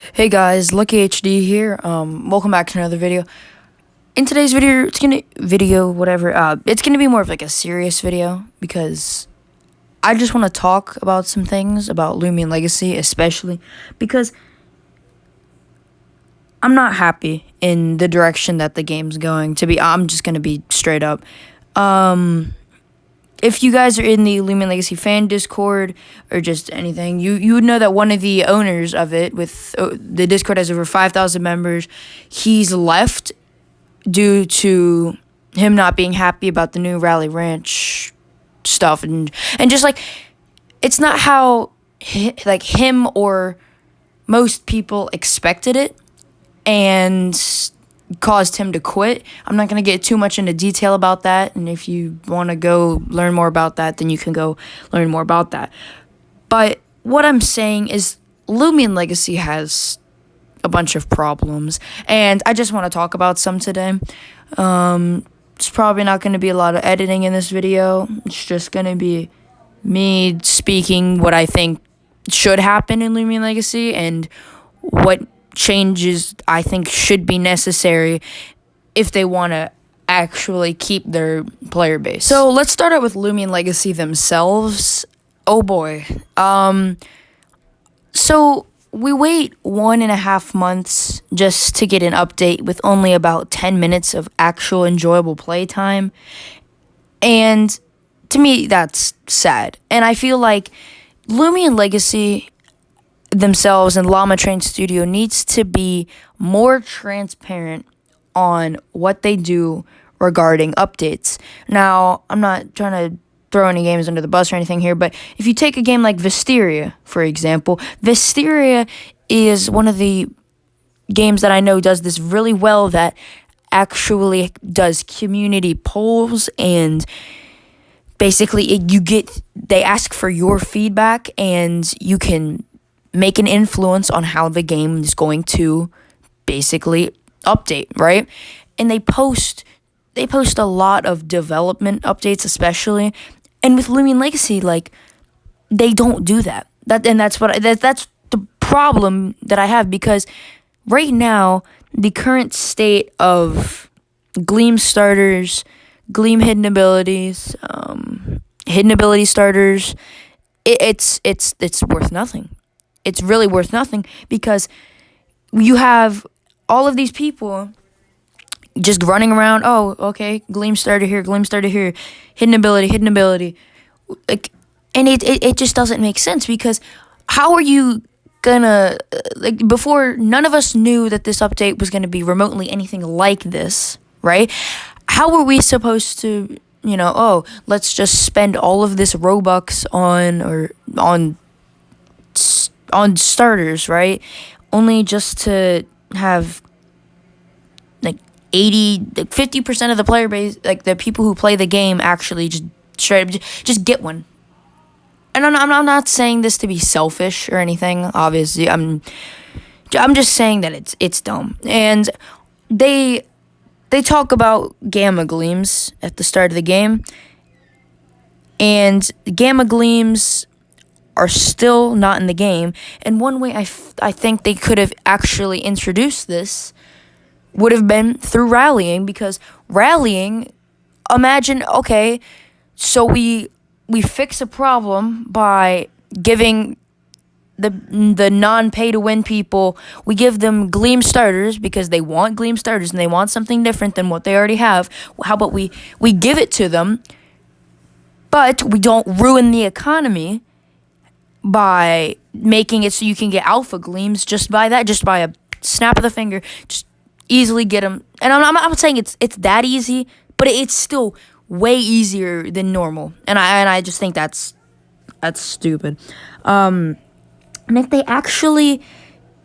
Hey guys, Lucky HD here. Welcome back to another video. In today's video, it's gonna be more of like a serious video because I just want to talk about some things about Lumion Legacy, especially because I'm not happy in the direction that the game's going. I'm just gonna be straight up. If you guys are in the Lumion Legacy fan Discord or just anything, you would know that one of the owners of it, with the Discord has over 5,000 members, he's left due to him not being happy about the new Rally Ranch stuff, and just like it's not how him or most people expected it, and caused him to quit. I'm not going to get too much into detail about that, and if you want to go learn more about that, then you can go learn more about that. But what I'm saying is Lumion Legacy has a bunch of problems, and I just want to talk about some today. It's probably not going to be a lot of editing in this video. It's just going to be me speaking what I think should happen in Lumion Legacy and what changes I think should be necessary if they want to actually keep their player base. So let's start out with Lumion Legacy themselves. Oh boy. So we wait 1.5 months just to get an update with only about 10 minutes of actual enjoyable playtime. And to me, that's sad. And I feel like Lumion Legacy themselves and Llama Train Studio needs to be more transparent on what they do regarding updates. Now, I'm not trying to throw any games under the bus or anything here, but if you take a game like Visteria, for example, Visteria is one of the games that I know does this really well, that actually does community polls, and basically they ask for your feedback, and you can make an influence on how the game is going to basically update, right? And they post a lot of development updates, especially. And with Lumion Legacy, like, they don't do that. That's the problem that I have, because right now the current state of Gleam starters, Gleam hidden abilities, hidden ability starters, it's worth nothing. It's really worth nothing, because you have all of these people just running around. Oh, okay, Gleam starter here, hidden ability. Like, and it just doesn't make sense, because how are you gonna, before, none of us knew that this update was gonna be remotely anything like this, right? How were we supposed to, let's just spend all of this Robux on starters, right? Only just to have 50% of the player base, like the people who play the game, actually just straight up just get one. And I'm not saying this to be selfish or anything. Obviously, I'm just saying that it's dumb. And they talk about Gamma Gleams at the start of the game, and Gamma Gleams are still not in the game. And one way I think they could have actually introduced this would have been through rallying, because rallying, imagine, okay, so we fix a problem by giving the non-pay-to-win people, we give them Gleam starters because they want Gleam starters and they want something different than what they already have. How about we give it to them, but we don't ruin the economy by making it so you can get alpha Gleams just by a snap of the finger. Just easily get them. And I'm not saying it's that easy, but it's still way easier than normal. And I just think that's stupid. And if they actually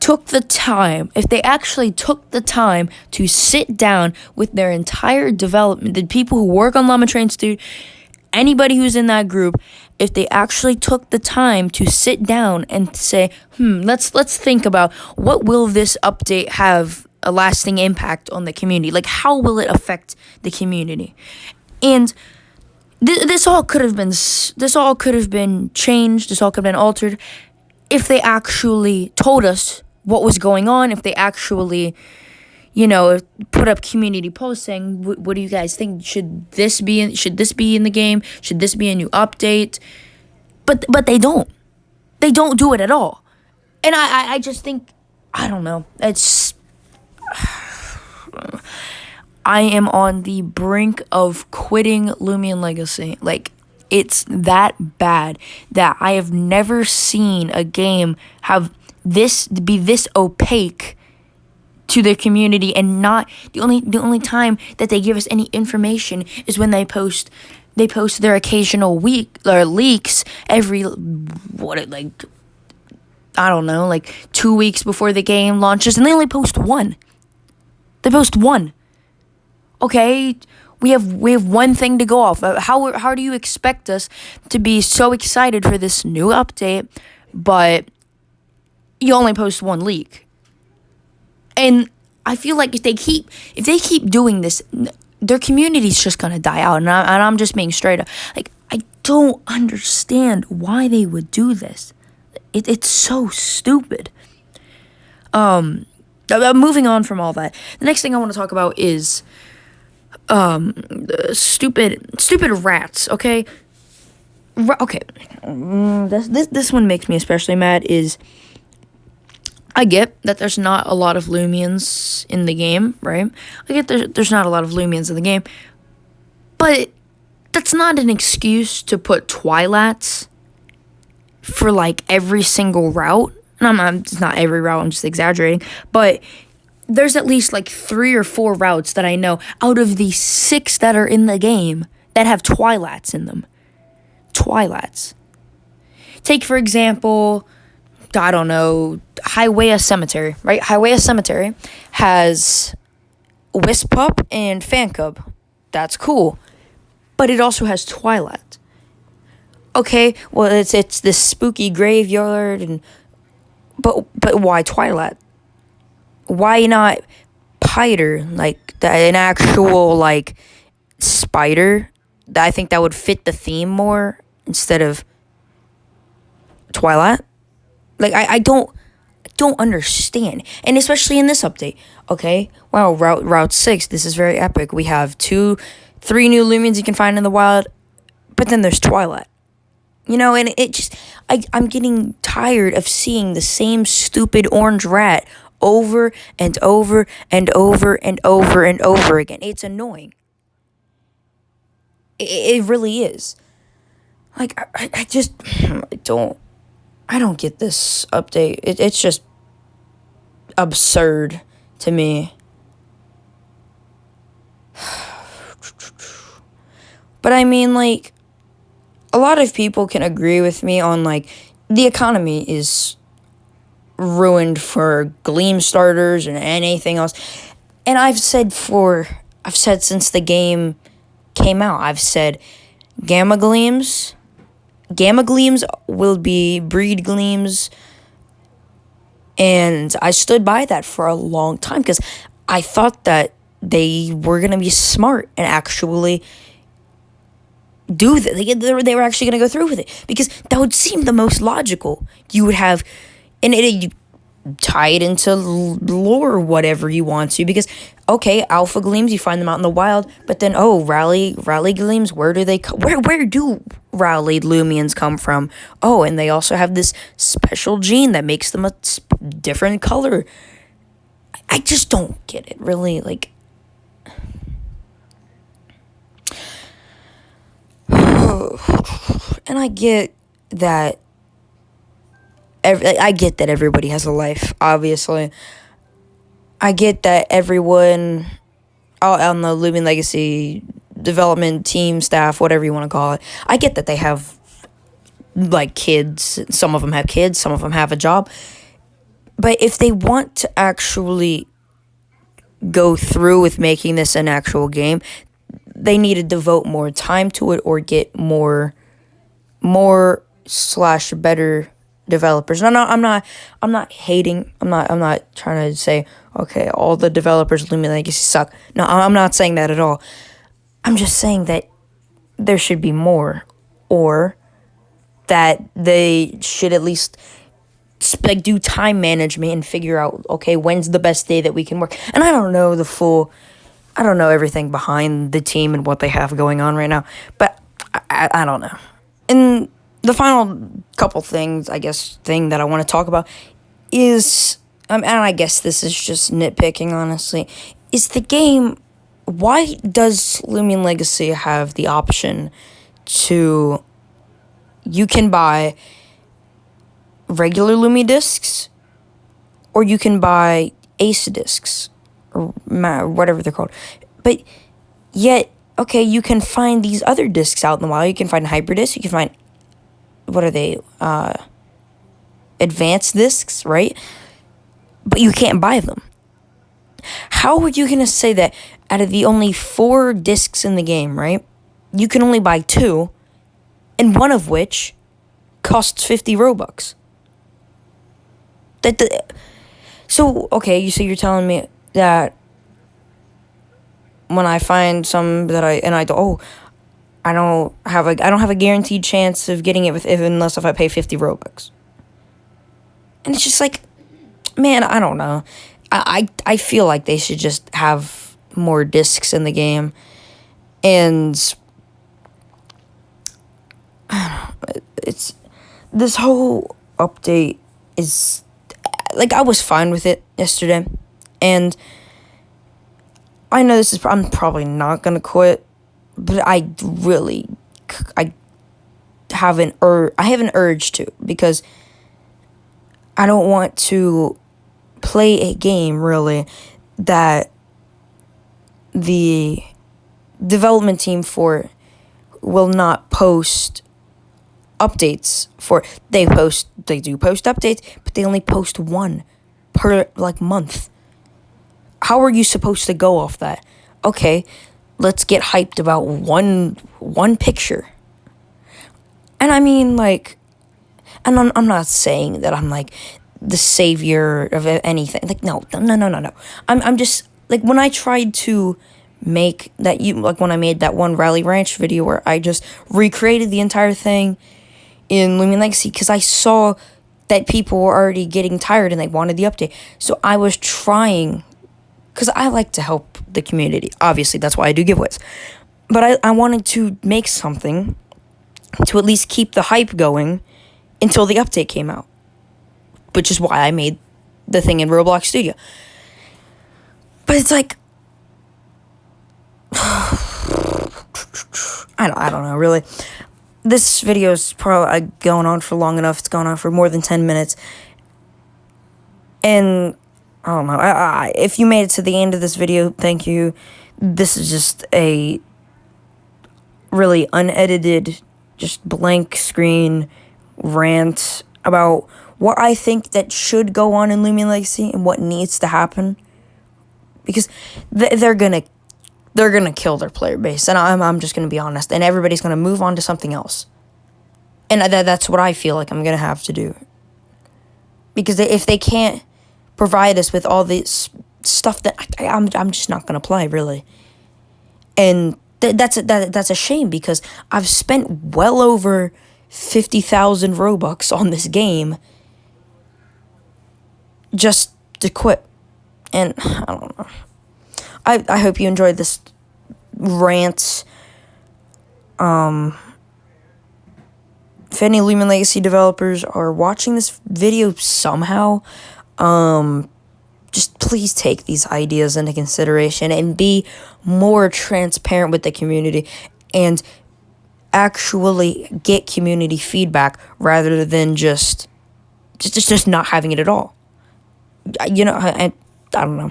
took the time to sit down with their entire development, the people who work on Llama Train Studio, anybody who's in that group, if they actually took the time to sit down and say, let's think about what will this update have a lasting impact on the community? Like, how will it affect the community? And this all could have been changed. This all could have been altered if they actually told us what was going on, if they actually, put up community posts saying, what do you guys think? Should this be in the game? Should this be a new update? But they don't. They don't do it at all. And I just think, I don't know. I am on the brink of quitting Lumion Legacy. Like, it's that bad that I have never seen a game have this be this opaque to the community, and not the only time that they give us any information is when they post their occasional week or leaks every I don't know, like 2 weeks before the game launches, and they only post one. They post one. Okay, we have one thing to go off. How do you expect us to be so excited for this new update, but you only post one leak? And I feel like if they keep doing this, their community's just gonna die out. And I'm just being straight up. Like, I don't understand why they would do this. It's so stupid. Moving on from all that, the next thing I want to talk about is stupid rats. Okay, this one makes me especially mad. Is I get that there's not a lot of Lumions in the game, right? I get there's not a lot of Lumions in the game, but that's not an excuse to put Twilats for like every single route. And it's not every route, I'm just exaggerating, but there's at least like 3 or 4 routes that I know out of the 6 that are in the game that have Twilats in them. Twilats. Take, for example, I don't know, Highway Cemetery, right? Highway Cemetery has Wispup and Fancub. That's cool. But it also has Twilat. Okay, well, it's this spooky graveyard, but why Twilat? Why not Piter, like an actual like spider? I think that would fit the theme more instead of Twilat. Like, I don't understand, and especially in this update. Okay, wow, Route 6. This is very epic. We have 3 new Lumions you can find in the wild, but then there's Twilat. And it just, I'm getting tired of seeing the same stupid orange rat over and over and over and over and over again. It's annoying. It really is. Like, I just I don't get this update. It's just absurd to me. But I mean, like, a lot of people can agree with me on, like, the economy is ruined for Gleam starters and anything else. And I've said since the game came out, I've said Gamma Gleams will be breed Gleams. And I stood by that for a long time because I thought that they were going to be smart and actually do that. They were actually going to go through with it, because that would seem the most logical. You would have, and you tie it into lore or whatever you want to, because okay, alpha gleams, you find them out in the wild, but then rally gleams, where do they where do rallied Lumions come from? Oh, and they also have this special gene that makes them a different color. I just don't get it, really. Like, and I get that everybody has a life, obviously. I get that everyone on the Lumion Legacy development team, staff, whatever you want to call it, I get that they have, like, kids. Some of them have kids, some of them have a job. But if they want to actually go through with making this an actual game, they need to devote more time to it, or get more / better developers. And I'm not hating. I'm not trying to say, okay, all the developers of Lumion Legacy suck. No, I'm not saying that at all. I'm just saying that there should be more, or that they should at least like do time management and figure out, okay, when's the best day that we can work. And I don't know everything behind the team and what they have going on right now, but I don't know. And the final couple things, I guess, that I want to talk about is, and I guess this is just nitpicking, honestly, is the game. Why does Lumion Legacy have the option to, you can buy regular Lumi discs, or you can buy Ace discs, or whatever they're called, but yet, okay, you can find these other discs out in the wild. You can find Hyper discs, you can find, what are they, advanced discs, right? But you can't buy them. How are you going to say that out of the only 4 discs in the game, right, you can only buy 2, and one of which costs 50 Robux? So, okay, so you're telling me that when I find some that I don't have a guaranteed chance of getting it unless if I pay 50 Robux. And it's just like, man, I don't know. I feel like they should just have more discs in the game. And I don't know, it's this whole update is like, I was fine with it yesterday, and I know I'm probably not gonna quit, but I have an urge to, because I don't want to play a game, really, that the development team for will not post updates for. They do post updates, but they only post one per, like, month. How are you supposed to go off that? Okay, let's get hyped about one picture. And I mean, like, and I'm not saying that I'm like the savior of anything. Like, no. I'm just, like, when I tried to make that, when I made that one Rally Ranch video where I just recreated the entire thing in Lumion Legacy, because I saw that people were already getting tired and they wanted the update. So I was trying, because I like to help the community. Obviously, that's why I do giveaways. But I wanted to make something to at least keep the hype going until the update came out, which is why I made the thing in Roblox Studio. But it's like, I don't know, really. This video is probably going on for long enough. It's gone on for more than 10 minutes. And I don't know. If you made it to the end of this video, thank you. This is just a really unedited, just blank screen rant about what I think that should go on in Lumion Legacy and what needs to happen. Because they're gonna kill their player base, and I'm just gonna be honest, and everybody's gonna move on to something else. And that's what I feel like I'm gonna have to do. Because if they can't provide us with all this stuff, that I'm just not gonna play, really. And that's a shame, because I've spent well over 50,000 Robux on this game just to quit. And I don't know. I hope you enjoyed this rant. If any Lumion Legacy developers are watching this video somehow, just please take these ideas into consideration and be more transparent with the community and actually get community feedback rather than just not having it at all. You know, I don't know.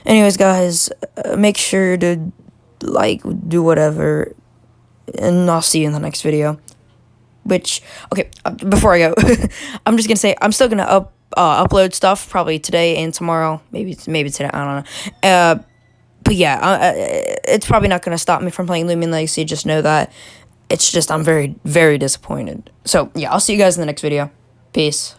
Anyways, guys, make sure to do whatever, and I'll see you in the next video. Which, okay, before I go, I'm just gonna say I'm still gonna upload stuff probably today and tomorrow, maybe today. I don't know. But yeah, it's probably not gonna stop me from playing Lumion Legacy. Just know that it's just I'm very, very disappointed. So yeah, I'll see you guys in the next video. Peace.